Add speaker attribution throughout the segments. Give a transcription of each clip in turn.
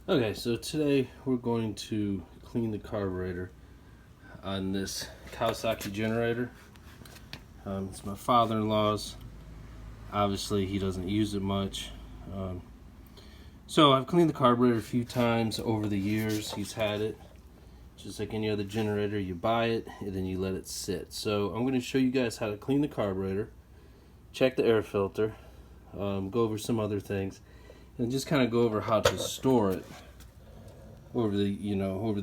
Speaker 1: Okay, so today we're going to clean the carburetor on this Kawasaki Generator. It's my father-in-law's. Obviously he doesn't use it much. So I've cleaned the carburetor a few times over the years. He's had it. Just like any other generator, you buy it and then you let it sit. So I'm going to show you guys how to clean the carburetor, check the air filter, go over some other things, and just kind of go over how to store it over the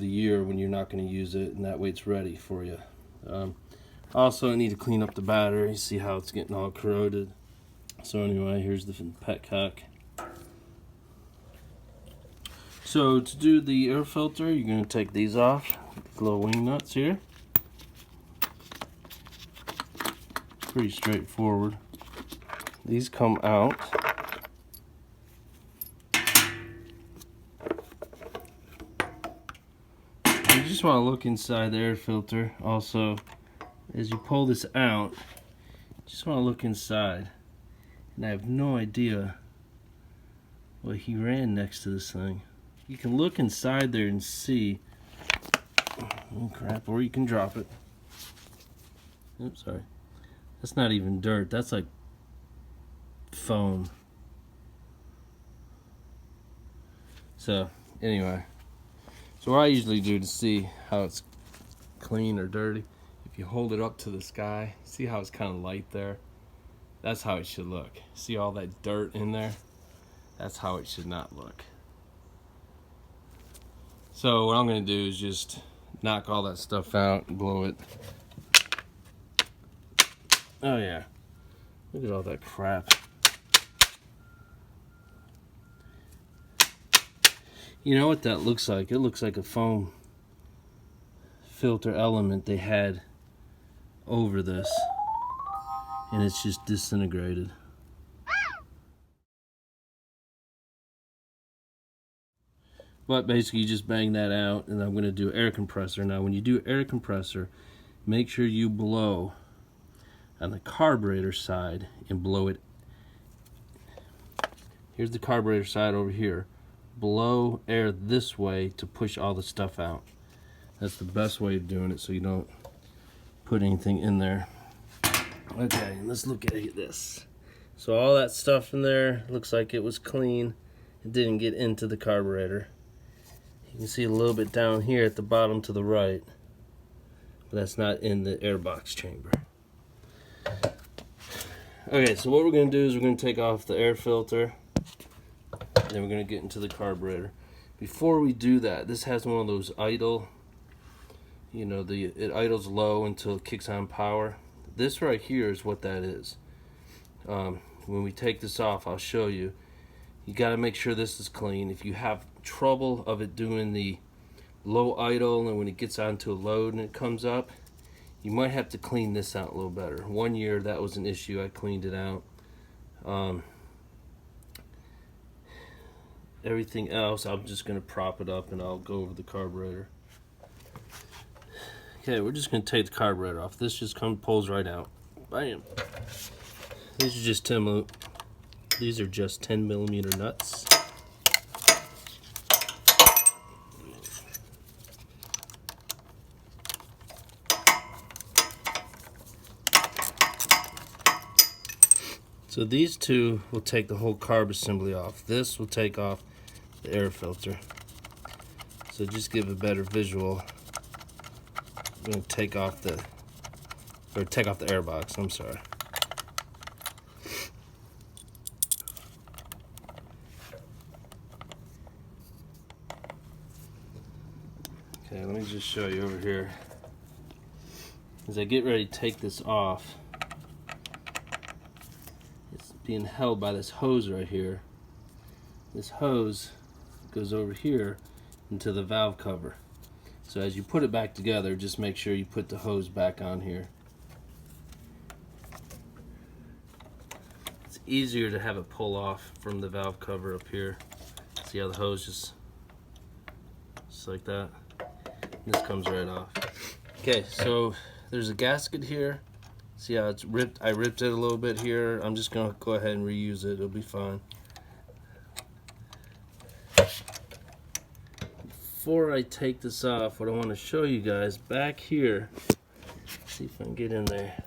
Speaker 1: year when you're not going to use it, and that way it's ready for you. Also, I need to clean up the battery, see how it's getting all corroded. So anyway, here's the petcock. So to do the air filter, you're going to take these off, the little wing nuts here. Pretty straightforward. These come out. You just want to look inside the air filter. Also, as you pull this out, you just want to look inside. And I have no idea what he ran next to this thing. You can look inside there and see. Oh crap, or you can drop it. Oops, sorry. That's not even dirt, that's like foam. So, anyway. So what I usually do to see how it's clean or dirty, if you hold it up to the sky, see how it's kind of light there? That's how it should look. See all that dirt in there? That's how it should not look. So what I'm going to do is just knock all that stuff out and blow it. Oh yeah, look at all that crap. You know what that looks like? It looks like a foam filter element they had over this, and it's just disintegrated. But basically you just bang that out, and I'm going to do air compressor. Now when you do air compressor, make sure you blow on the carburetor side and blow it. Here's the carburetor side over here. Blow air this way to push all the stuff out. That's the best way of doing it, so you don't put anything in there. Okay, let's look at this. So all that stuff in there looks like it was clean. It didn't get into the carburetor. You can see a little bit down here at the bottom to the right, but that's not in the airbox chamber. Okay, so what we're going to do is we're going to take off the air filter, and then we're going to get into the carburetor. Before we do that, this has one of those idle, it idles low until it kicks on power. This right here is what that is. When we take this off, I'll show you. You got to make sure this is clean. If you have trouble of it doing the low idle, and when it gets onto a load and it comes up, you might have to clean this out a little better. 1 year that was an issue. I cleaned it out. Everything else, I'm just going to prop it up and I'll go over the carburetor. Okay, we're just going to take the carburetor off. This just pulls right out. Bam. These are just 10 millimeter nuts. So these two will take the whole carb assembly off. This will take off the air filter. So just give a better visual. I'm going to take off the air box, I'm sorry. Okay, let me just show you over here. As I get ready to take this off, it's being held by this hose right here. This hose goes over here into the valve cover. So as you put it back together, just make sure you put the hose back on here. It's easier to have it pull off from the valve cover up here. See how the hose just like that? This comes right off. Okay, so there's a gasket here. See how it's ripped? I ripped it a little bit here. I'm just gonna go ahead and reuse it. It'll be fine. before I take this off, what I want to show you guys back here, see if I can get in there.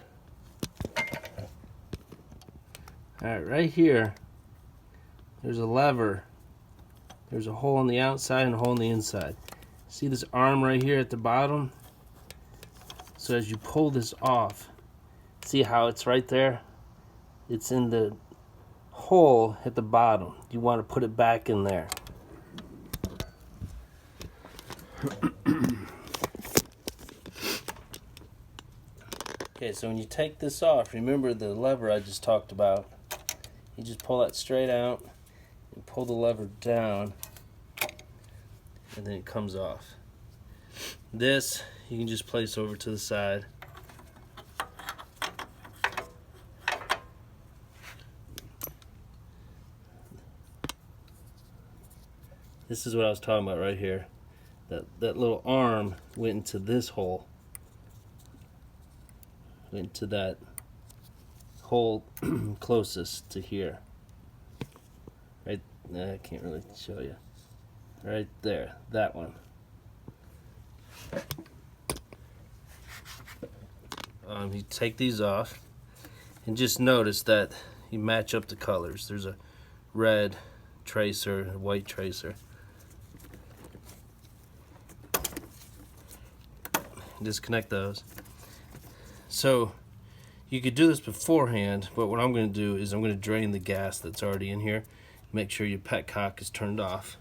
Speaker 1: Alright, right here, there's a lever. There's a hole on the outside and a hole on the inside. See this arm right here at the bottom? So as you pull this off, see how it's right there? It's in the hole at the bottom. You want to put it back in there. Okay, so when you take this off, remember the lever I just talked about. You just pull that straight out and pull the lever down, and then it comes off. This you can just place over to the side. This is what I was talking about right here. That little arm went into this hole. Went into that hole closest to here. Right, I can't really show you. Right there, that one. You take these off and just notice that you match up the colors. There's a red tracer, a white tracer. Disconnect those. So you could do this beforehand, but what I'm going to do is I'm going to drain the gas that's already in here. Make sure your petcock is turned off.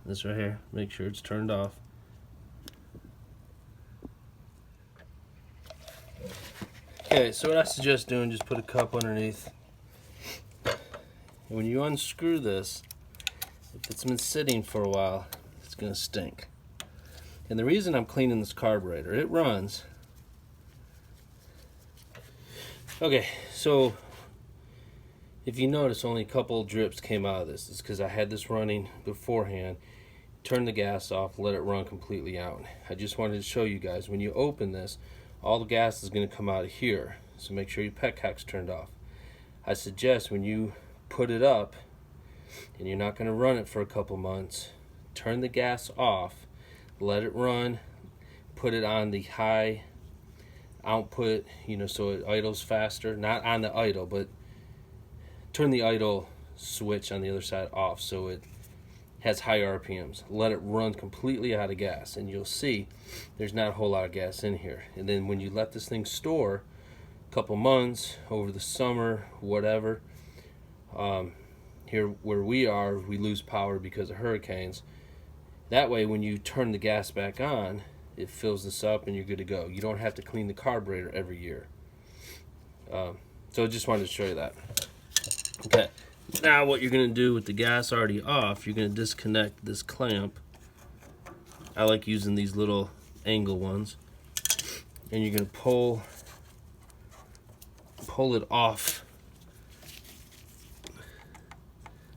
Speaker 1: This right here, make sure it's turned off. Okay, so what I suggest doing, just put a cup underneath. And when you unscrew this, if it's been sitting for a while, it's going to stink. And the reason I'm cleaning this carburetor, it runs. Okay, so if you notice, only a couple drips came out of this. It's because I had this running beforehand. Turn the gas off, let it run completely out. I just wanted to show you guys, when you open this, all the gas is going to come out of here. So make sure your petcock's turned off. I suggest when you put it up, and you're not going to run it for a couple months, turn the gas off, let it run, put it on the high output, you know, so it idles faster. Not on the idle, but turn the idle switch on the other side off so it has high RPMs. Let it run completely out of gas, and you'll see there's not a whole lot of gas in here. And then when you let this thing store a couple months, over the summer, whatever, here where we are, we lose power because of hurricanes. That way, when you turn the gas back on, it fills this up and you're good to go. You don't have to clean the carburetor every year. So I just wanted to show you that. Okay, now what you're going to do with the gas already off, you're going to disconnect this clamp. I like using these little angle ones. And you're going to pull it off.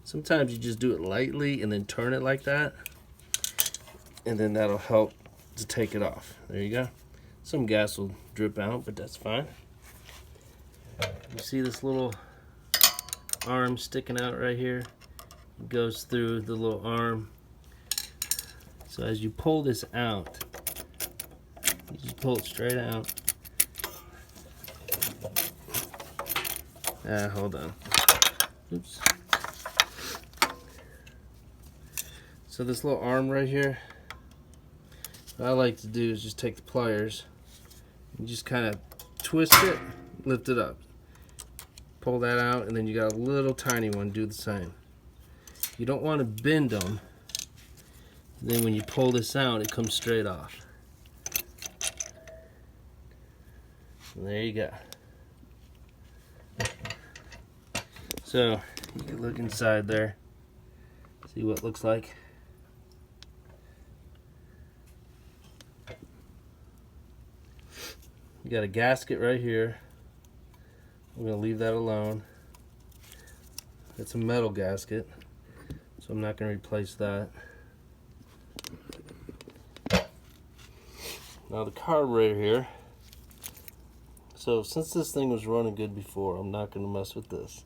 Speaker 1: Sometimes you just do it lightly and then turn it like that. And then that'll help to take it off. There you go. Some gas will drip out, but that's fine. You see this little arm sticking out right here? It goes through the little arm. So as you pull this out, you just pull it straight out. Hold on. Oops. So this little arm right here, what I like to do is just take the pliers and just kind of twist it, lift it up, pull that out, and then you got a little tiny one, do the same. You don't want to bend them. Then when you pull this out, it comes straight off. And there you go. So you can look inside there, see what it looks like. You got a gasket right here. I'm going to leave that alone. It's a metal gasket, so I'm not going to replace that. Now the carburetor here. So since this thing was running good before, I'm not going to mess with this.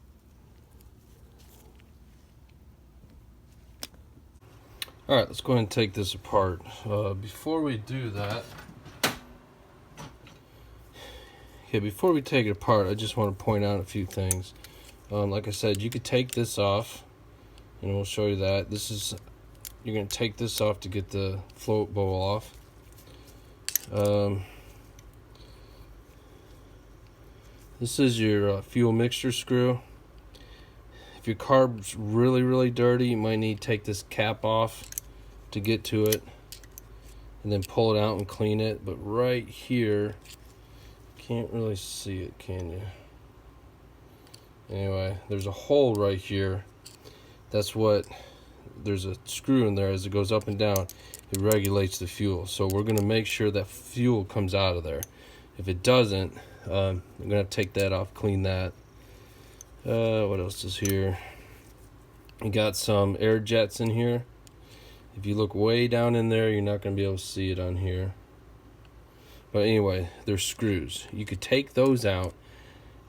Speaker 1: All right, let's go ahead and take this apart. Before we do that, before we take it apart, I just want to point out a few things. Like I said, you could take this off, and we'll show you that. You're going to take this off to get the float bowl off. This is your fuel mixture screw. If your carb's really, really dirty, you might need to take this cap off to get to it, and then pull it out and clean it. But right here, can't really see it, can you? Anyway, there's a hole right here. There's a screw in there. As it goes up and down, it regulates the fuel. So we're going to make sure that fuel comes out of there. If it doesn't, I'm going to take that off, clean that. What else is here? You got some air jets in here. If you look way down in there, you're not going to be able to see it on here. But anyway, there's screws. You could take those out.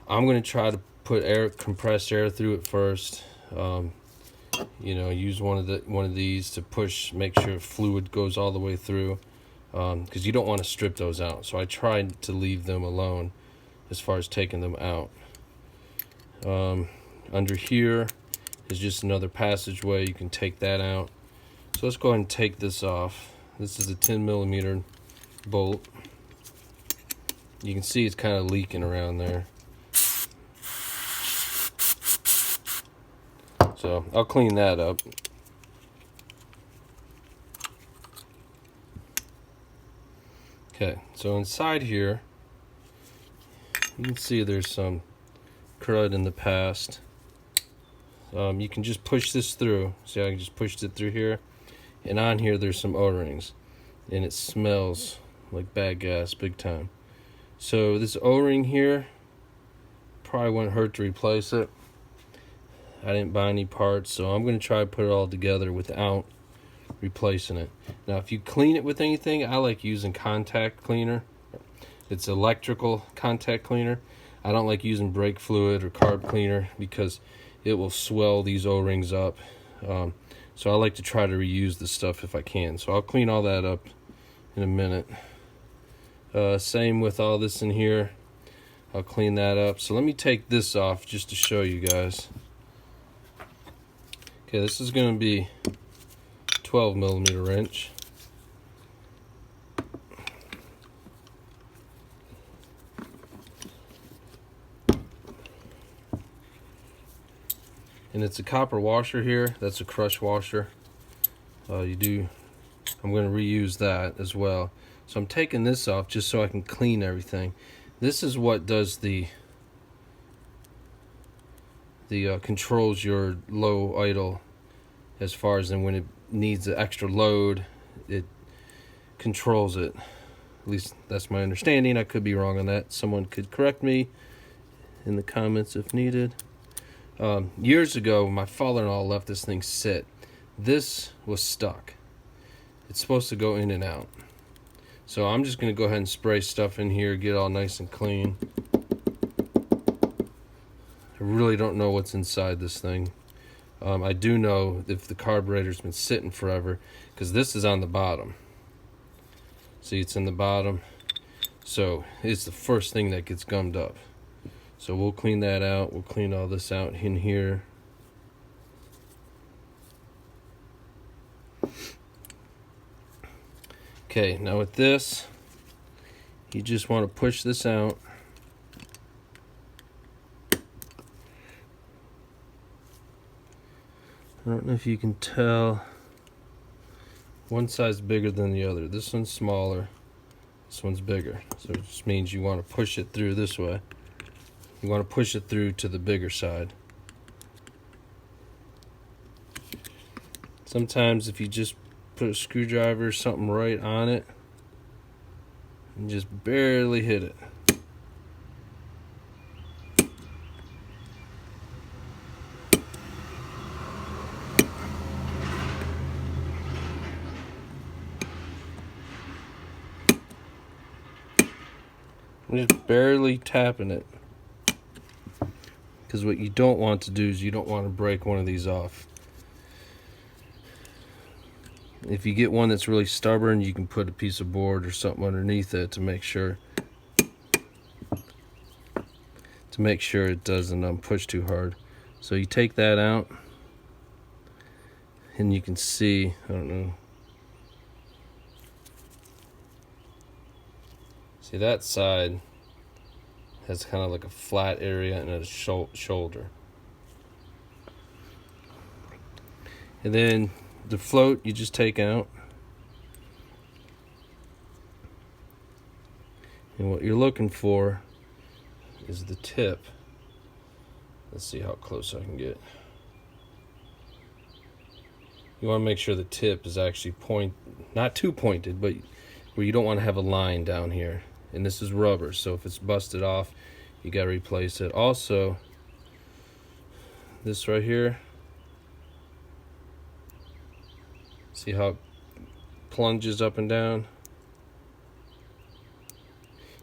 Speaker 1: I'm going to try to put compressed air through it first. Use one of these to push, make sure fluid goes all the way through, because you don't want to strip those out. So I tried to leave them alone as far as taking them out. Under here is just another passageway. You can take that out. So let's go ahead and take this off. This is a 10mm bolt. You can see it's kind of leaking around there. So I'll clean that up. Okay, so inside here, you can see there's some crud in the past. You can just push this through. See, I just pushed it through here. And on here, there's some O-rings. And it smells like bad gas, big time. So this O-ring here, probably wouldn't hurt to replace it. I didn't buy any parts, so I'm going to try to put it all together without replacing it. Now, if you clean it with anything, I like using contact cleaner. It's electrical contact cleaner. I don't like using brake fluid or carb cleaner because it will swell these O-rings up. So I like to try to reuse the stuff if I can. So I'll clean all that up in a minute. Same with all this in here. I'll clean that up. So let me take this off just to show you guys. Okay, this is going to be 12mm wrench. And it's a copper washer here. That's a crush washer. I'm going to reuse that as well. So I'm taking this off just so I can clean everything. This is what does the controls your low idle, as far as when it needs the extra load, it controls it. At least that's my understanding. I could be wrong on that. Someone could correct me in the comments if needed. Years ago, my father-in-law left this thing sit. This was stuck. It's supposed to go in and out. So I'm just going to go ahead and spray stuff in here, get it all nice and clean. I really don't know what's inside this thing. I do know if the carburetor's been sitting forever, because this is on the bottom. See, it's in the bottom. So it's the first thing that gets gummed up. So we'll clean that out. We'll clean all this out in here. Okay, now with this, you just want to push this out. I don't know if you can tell. One side's bigger than the other. This one's smaller. This one's bigger. So it just means you want to push it through this way. You want to push it through to the bigger side. Sometimes if you just put a screwdriver or something right on it and just barely hit it, I'm just barely tapping it, because what you don't want to do is you don't want to break one of these off. If you get one that's really stubborn, you can put a piece of board or something underneath it to make sure it doesn't push too hard. So you take that out, and you can see, I don't know, see that side has kind of like a flat area and a shoulder. And then the float you just take out. And what you're looking for is the tip. Let's see how close I can get. You want to make sure the tip is actually not too pointed, but where you don't want to have a line down here. And this is rubber, so if it's busted off, you got to replace it. Also, this right here, see how it plunges up and down?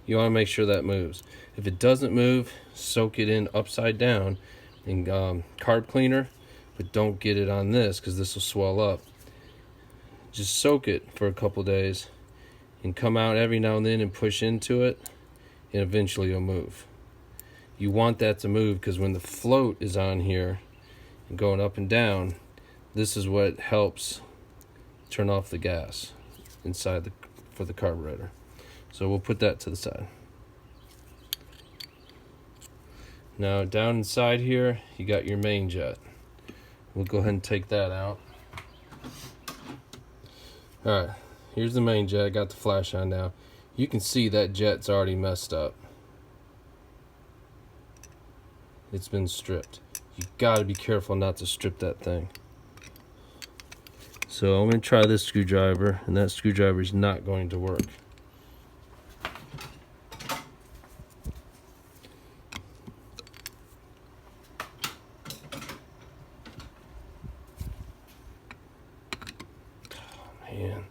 Speaker 1: You want to make sure that moves. If it doesn't move, soak it in upside down in carb cleaner, but don't get it on this because this will swell up. Just soak it for a couple days and come out every now and then and push into it, and eventually it'll move. You want that to move because when the float is on here and going up and down, this is what helps turn off the gas inside for the carburetor. So we'll put that to the side. Now down inside here, you got your main jet. We'll go ahead and take that out. Alright, here's the main jet. I got the flash on now. You can see that jet's already messed up. It's been stripped. You gotta be careful not to strip that thing. So I'm going to try this screwdriver, and that screwdriver is not going to work. Oh, man.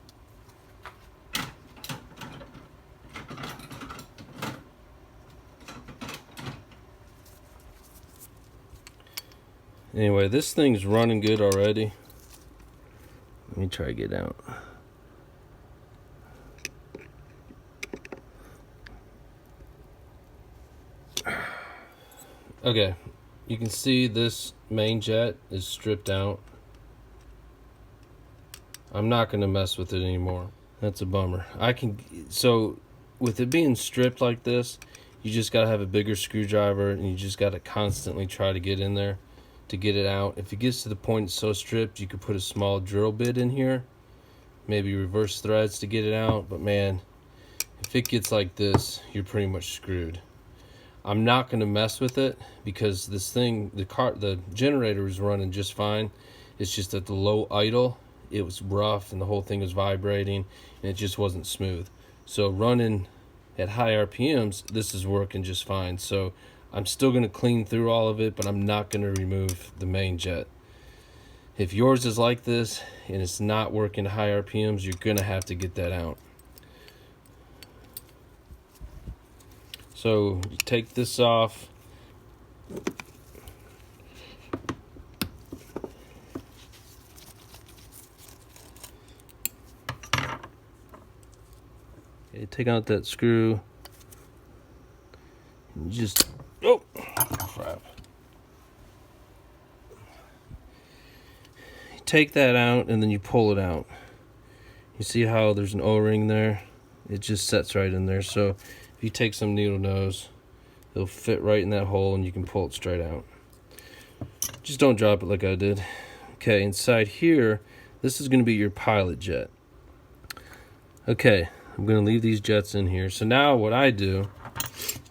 Speaker 1: Anyway, this thing's running good already. Let me try to get out. Okay, you can see this main jet is stripped out. I'm not going to mess with it anymore. That's a bummer. So with it being stripped like this, you just got to have a bigger screwdriver, and you just got to constantly try to get in there to get it out. If it gets to the point it's so stripped, you could put a small drill bit in here, maybe reverse threads to get it out. But man, if it gets like this, you're pretty much screwed. I'm not going to mess with it because this thing, the generator is running just fine. It's just at the low idle, it was rough and the whole thing was vibrating and it just wasn't smooth. So running at high RPMs, this is working just fine. So I'm still going to clean through all of it, but I'm not going to remove the main jet. If yours is like this and it's not working at high RPMs, you're going to have to get that out. So you take this off. Okay, take out that screw. And just, oh, crap. You take that out and then you pull it out. You see how there's an O-ring there? It just sets right in there. So if you take some needle nose, it'll fit right in that hole and you can pull it straight out. Just don't drop it like I did. Okay, inside here, this is going to be your pilot jet. Okay, I'm going to leave these jets in here. So now what I do,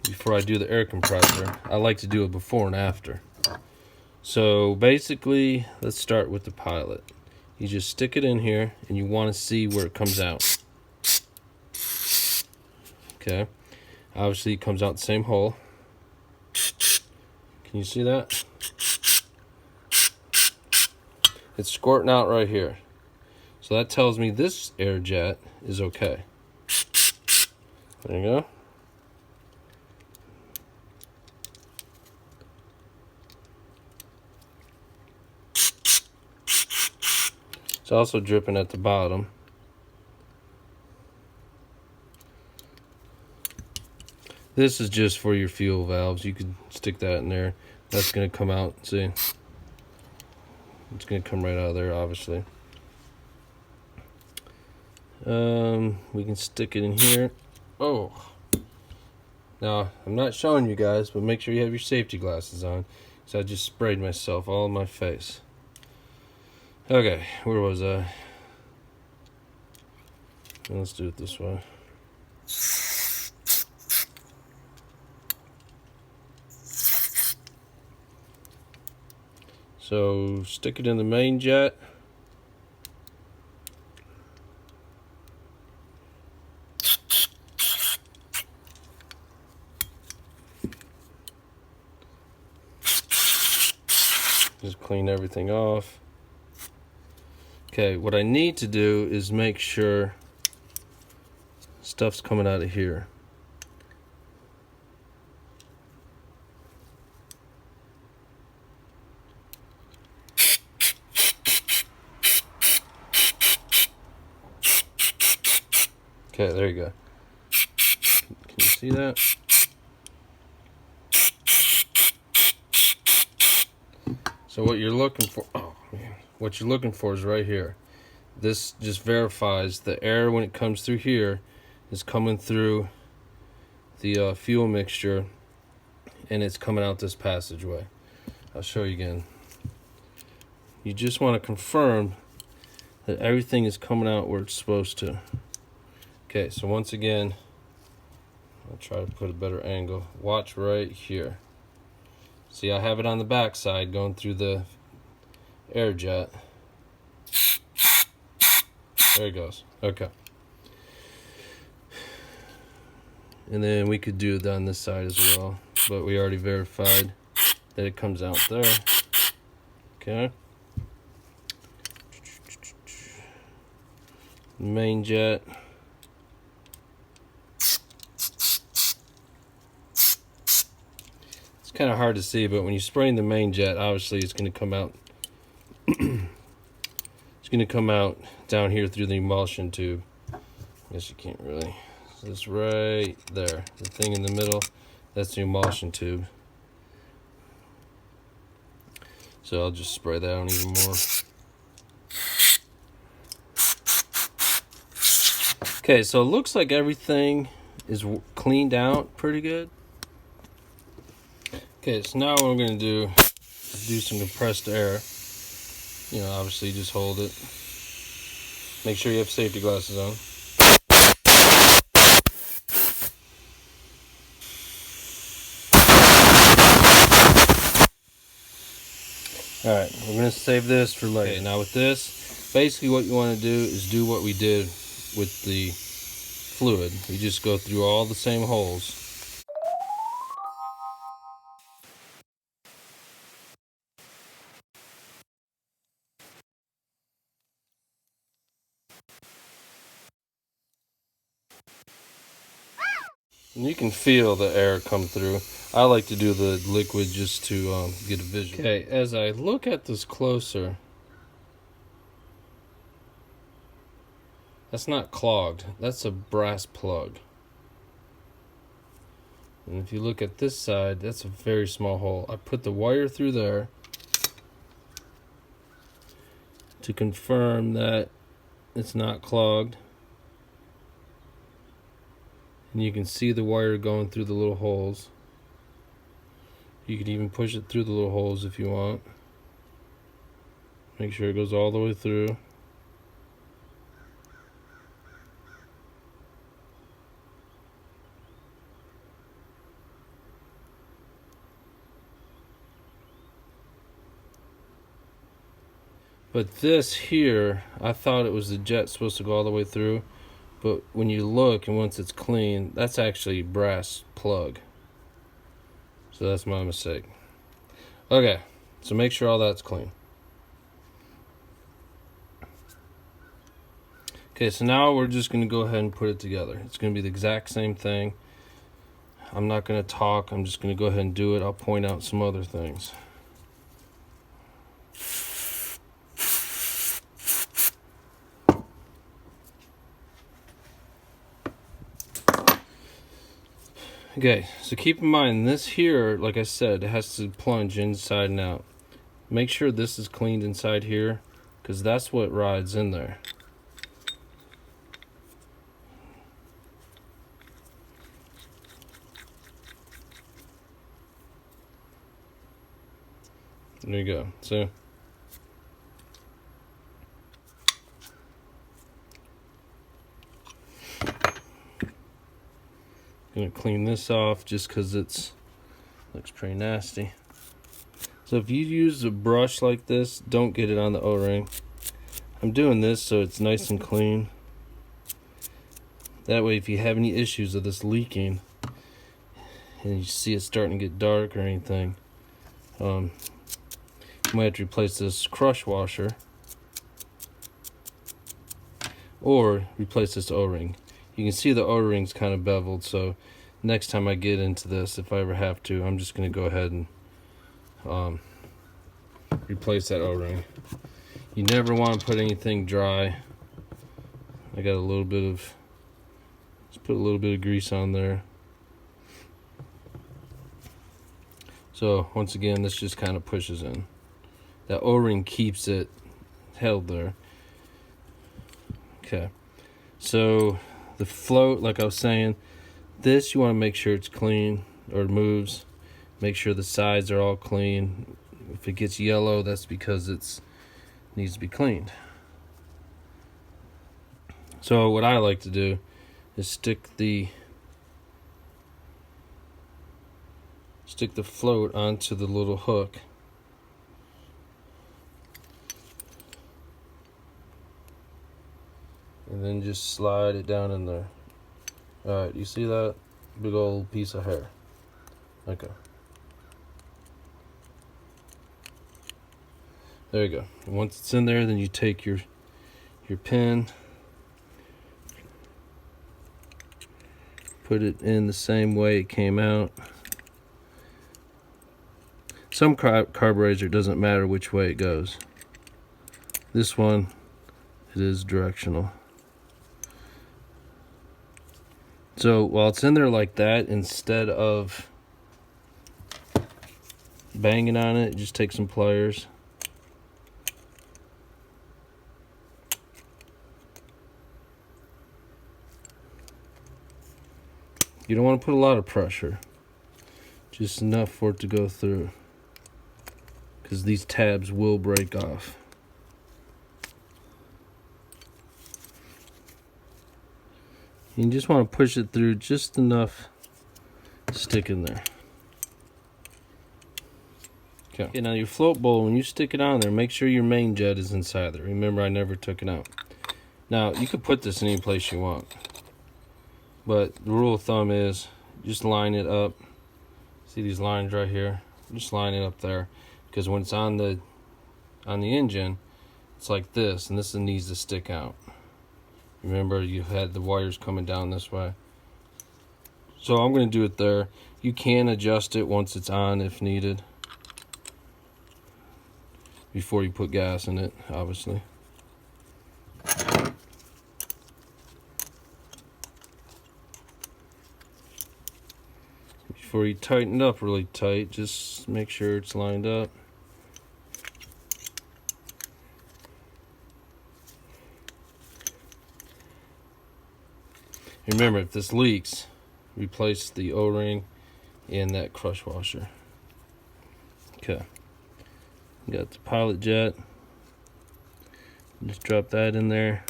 Speaker 1: before I do the air compressor, I like to do it before and after. So basically, let's start with the pilot. You just stick it in here and you want to see where it comes out. Okay, obviously it comes out the same hole. Can you see that? It's squirting out right here. So that tells me this air jet is okay. There you go. It's also dripping at the bottom. This is just for your fuel valves. You could stick that in there. That's going to come out. See? It's going to come right out of there, obviously. We can stick it in here. Oh. Now, I'm not showing you guys, but make sure you have your safety glasses on. So I just sprayed myself all in my face. Okay, where was I? Let's do it this way. So stick it in the main jet. Just clean everything off. Okay, what I need to do is make sure stuff's coming out of here. Okay, there you go. Can you see that? So what you're looking for, oh man, what you're looking for is right here. This just verifies the air when it comes through here is coming through the fuel mixture, and it's coming out this passageway. I'll show you again. You just want to confirm that everything is coming out where it's supposed to. Okay, so once again, I'll try to put a better angle. Watch right here. See, I have it on the back side going through the air jet. There it goes. Okay. And then we could do it on this side as well, but we already verified that it comes out there. Okay. Main jet. It's kind of hard to see, but when you're spraying the main jet, obviously it's going to come out. It's going to come out down here through the emulsion tube. I guess you can't really. So it's right there. The thing in the middle, that's the emulsion tube. So I'll just spray that on even more. Okay, so it looks like everything is cleaned out pretty good. Okay, so now what I'm going to do is do some compressed air. You know, obviously just hold it. Make sure you have safety glasses on. Alright, we're going to save this for later. Okay, now with this, basically what you want to do is do what we did with the fluid. You just go through all the same holes. And you can feel the air come through. I like to do the liquid just to get a visual. Okay, as I look at this closer, that's not clogged. That's a brass plug. And if you look at this side, that's a very small hole. I put the wire through there to confirm that it's not clogged. And you can see the wire going through the little holes. You could even push it through the little holes if you want. Make sure it goes all the way through. But this here, I thought it was the jet supposed to go all the way through. But when you look, and once it's clean, that's actually a brass plug. So that's my mistake. Okay, so make sure all that's clean. Okay, so now we're just going to go ahead and put it together. It's going to be the exact same thing. I'm not going to talk. I'm just going to go ahead and do it. I'll point out some other things. Okay, so keep in mind this here, like I said, it has to plunge inside and out. Make sure this is cleaned inside here, because that's what rides in there. There you go. So gonna clean this off just because it's looks pretty nasty. So if you use a brush like this, don't get it on the O-ring. I'm doing this so it's nice and clean. That way if you have any issues of this leaking and you see it starting to get dark or anything, you might have to replace this crush washer or replace this O-ring. You can see the O-ring's kind of beveled, so next time I get into this, if I ever have to, I'm just going to go ahead and replace that O-ring. You never want to put anything dry. I got a little bit of, let's put a little bit of grease on there. So once again, this just kind of pushes in. That O-ring keeps it held there. Okay, so the float, like I was saying, this you want to make sure it's clean or moves. Make sure the sides are all clean. If it gets yellow, that's because it needs to be cleaned. So what I like to do is stick the float onto the little hook. And then just slide it down in there. Alright, you see that big old piece of hair? Okay. There you go. And once it's in there, then you take your pin, put it in the same way it came out. Some carburetor doesn't matter which way it goes. This one, it is directional. So while it's in there like that, instead of banging on it, just take some pliers. You don't want to put a lot of pressure, just enough for it to go through, because these tabs will break off. You just want to push it through just enough to stick in there. Okay, now your float bowl, when you stick it on there, make sure your main jet is inside there. Remember, I never took it out. Now, you could put this in any place you want, but the rule of thumb is just line it up. See these lines right here? Just line it up there, because when it's on the engine, it's like this, and this needs to stick out. Remember, you had the wires coming down this way. So I'm going to do it there. You can adjust it once it's on if needed, before you put gas in it, obviously. Before you tighten it up really tight, just make sure it's lined up. Remember, if this leaks, replace the O-ring and that crush washer. Okay. Got the pilot jet. Just drop that in there.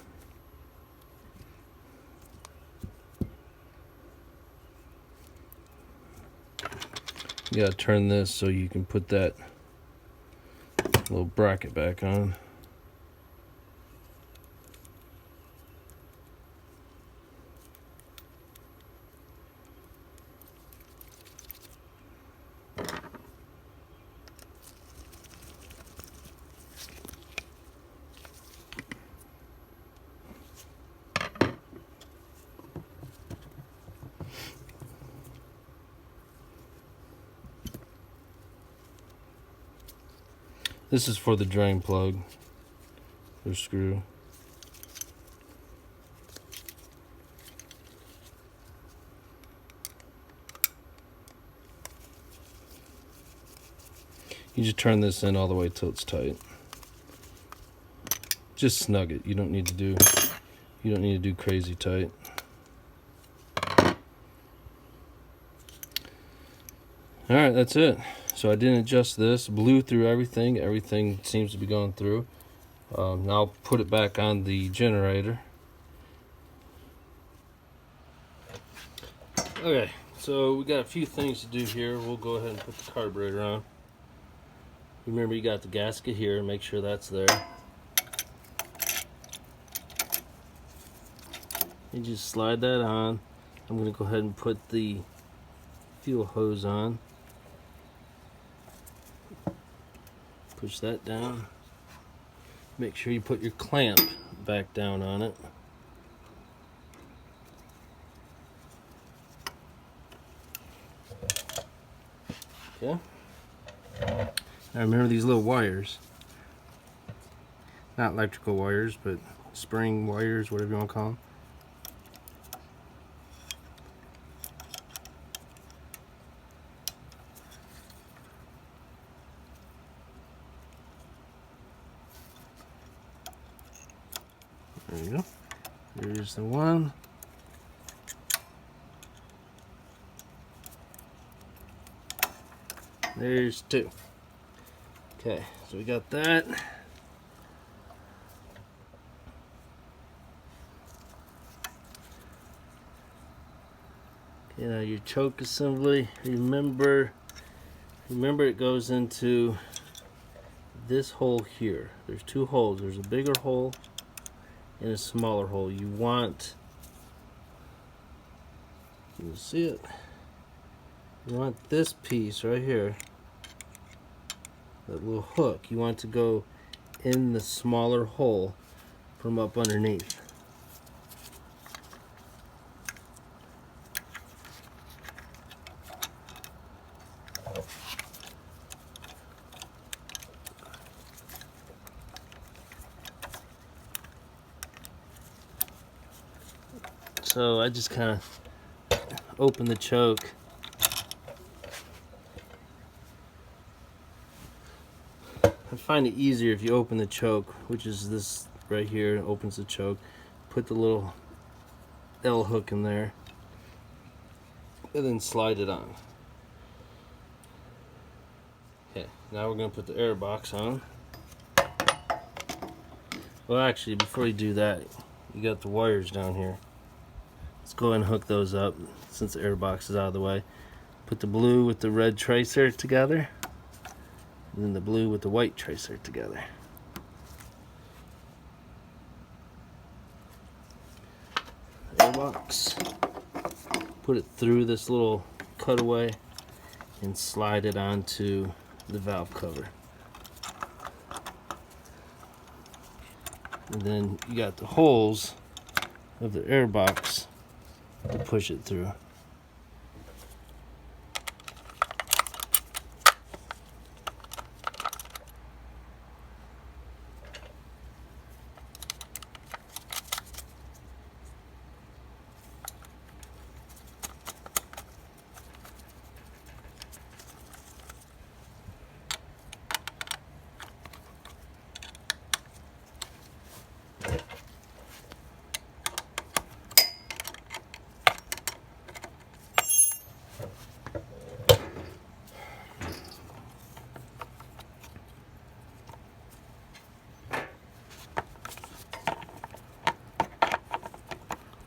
Speaker 1: You gotta turn this so you can put that little bracket back on. This is for the drain plug or screw. You just turn this in all the way till it's tight. Just snug it. You don't need to do crazy tight. All right, that's it. So I didn't adjust this. Blew through everything. Everything seems to be going through. Now I'll put it back on the generator. Okay, so we got a few things to do here. We'll go ahead and put the carburetor on. Remember, you got the gasket here. Make sure that's there. You just slide that on. I'm going to go ahead and put the fuel hose on. Push that down. Make sure you put your clamp back down on it. Okay. Now remember these little wires. Not electrical wires, but spring wires, whatever you want to call them. There you go. Here's the one. There's two. Okay, so we got that. Okay, now your choke assembly. Remember it goes into this hole here. There's two holes. There's a bigger hole and a smaller hole. You want, you see it? You want this piece right here, that little hook, you want to go in the smaller hole from up underneath. So I just kind of open the choke. I find it easier if you open the choke, which is this right here. It opens the choke. Put the little L hook in there and then slide it on. Okay, now we're going to put the air box on. Well, actually, before you do that, you got the wires down here. Let's go ahead and hook those up since the air box is out of the way. Put the blue with the red tracer together, and then the blue with the white tracer together. Air box. Put it through this little cutaway and slide it onto the valve cover. And then you got the holes of the air box to push it through.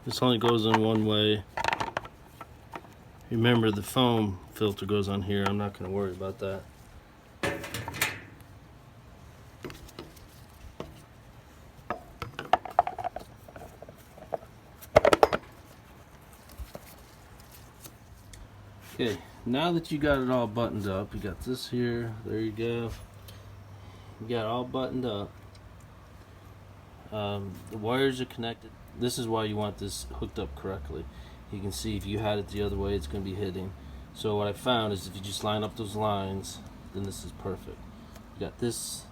Speaker 1: This only goes in one way. Remember, the foam filter goes on here. I'm not going to worry about that. Okay, now that you got it all buttoned up, you got this here, there you go. You got it all buttoned up. The wires are connected. This is why you want this hooked up correctly. You can see if you had it the other way, it's going to be hitting. So what I found is if you just line up those lines, then this is perfect. You got this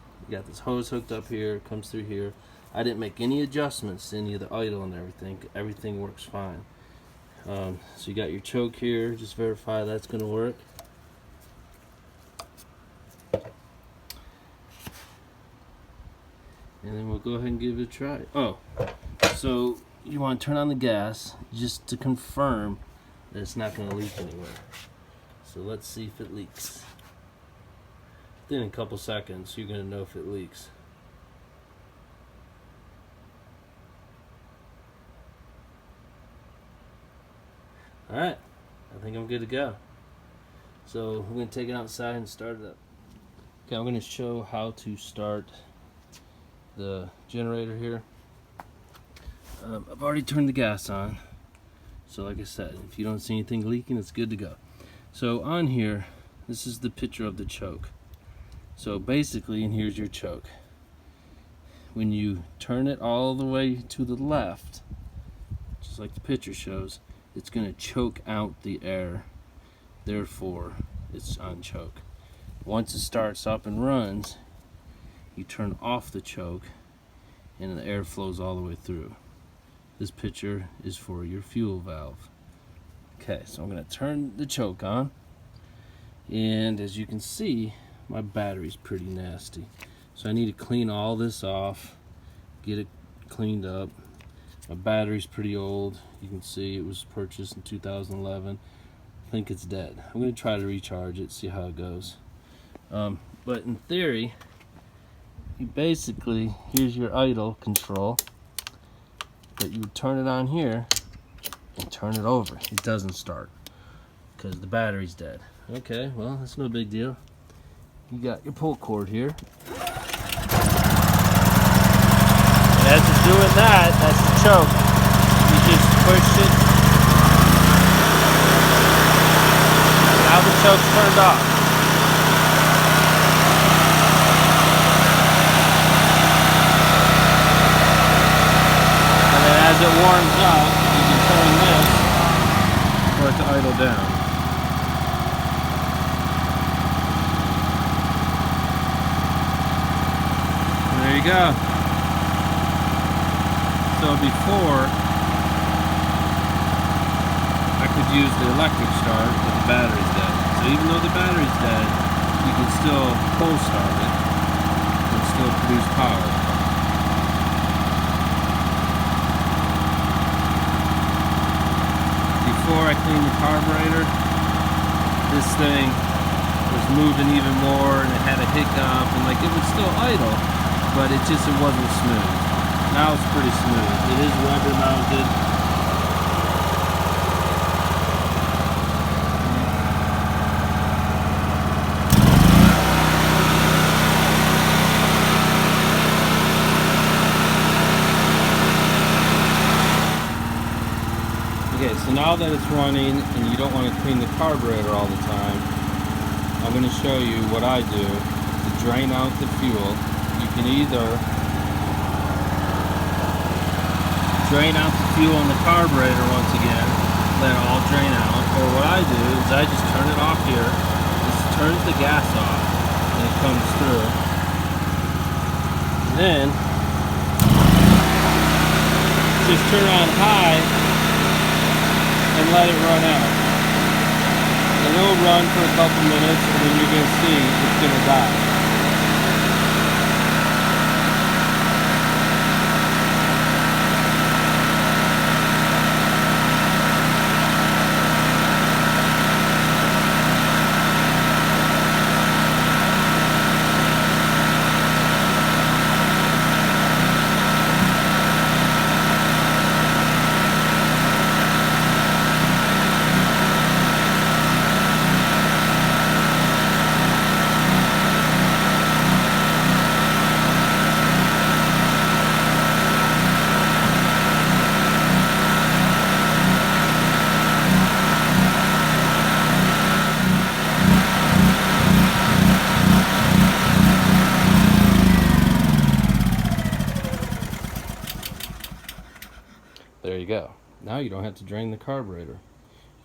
Speaker 1: hose hooked up here, comes through here. I didn't make any adjustments to any of the idle and everything. Everything works fine. So you got your choke here. Just verify that's going to work. and then we'll go ahead and give it a try. Oh, so you want to turn on the gas just to confirm that it's not going to leak anywhere. So let's see if it leaks. Within a couple seconds, you're going to know if it leaks. Alright, I think I'm good to go. So we're going to take it outside and start it up. Okay, I'm going to show how to start the generator here. I've already turned the gas on. So like I said, if you don't see anything leaking, it's good to go. So on here, this is the picture of the choke. So basically, and here's your choke. When you turn it all the way to the left, just like the picture shows, it's going to choke out the air. Therefore, it's on choke. Once it starts up and runs, you turn off the choke and the air flows all the way through. This picture is for your fuel valve. Okay, so I'm going to turn the choke on, and as you can see, my battery's pretty nasty. So I need to clean all this off, get it cleaned up. My battery's pretty old. You can see it was purchased in 2011. I think it's dead. I'm going to try to recharge it, see how it goes. But in theory, you basically, here's your idle control, but you would turn it on here and turn it over. It doesn't start because the battery's dead. Okay, well, that's no big deal. You got your pull cord here. And as you're doing that, that's the choke. You just push it. Now the choke's turned off. As it warms up, you can turn this for it to idle down. And there you go. So before, I could use the electric start, but the battery's dead. So even though the battery's dead, you can still pull start it and still produce power. Before I cleaned the carburetor, this thing was moving even more and it had a hiccup and like it was still idle, but it wasn't smooth. Now it's pretty smooth. It is rubber mounted. Okay, so now that it's running and you don't want to clean the carburetor all the time, I'm going to show you what I do to drain out the fuel. You can either drain out the fuel in the carburetor once again, let it all drain out, or what I do is I just turn it off here. This turns the gas off and it comes through. And then just turn on high and let it run out. And it'll run for a couple minutes and then you're going to see it's going to die. There you go. Now you don't have to drain the carburetor.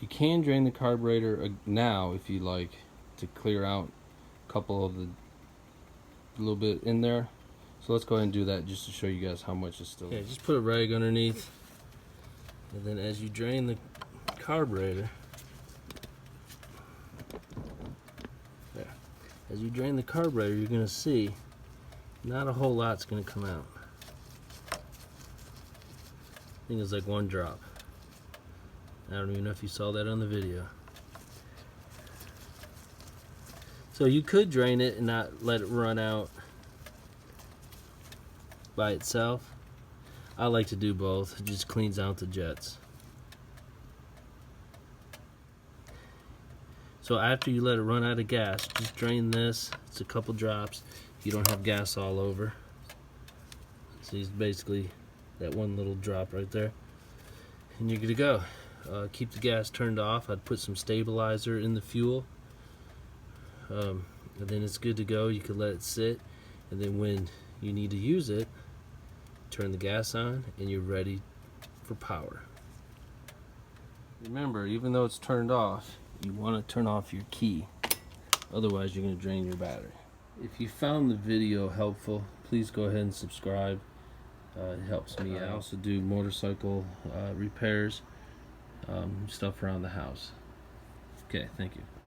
Speaker 1: You can drain the carburetor now if you like, to clear out a couple of the little bit in there. So let's go ahead and do that just to show you guys how much is still. Okay, just put a rag underneath, and then as you drain the carburetor, there. As you drain the carburetor, you're going to see not a whole lot's gonna come out. I think it's like one drop. I don't even know if you saw that on the video. So you could drain it and not let it run out by itself. I like to do both. It just cleans out the jets. So after you let it run out of gas, just drain this. It's a couple drops. You don't have gas all over. So it's basically that one little drop right there. And you're good to go. Keep the gas turned off. I'd put some stabilizer in the fuel. And then it's good to go. You can let it sit. And then when you need to use it, turn the gas on and you're ready for power. Remember, even though it's turned off, you want to turn off your key. Otherwise, you're going to drain your battery. If you found the video helpful, please go ahead and subscribe. It helps me out. I also do motorcycle repairs, stuff around the house. Okay, thank you.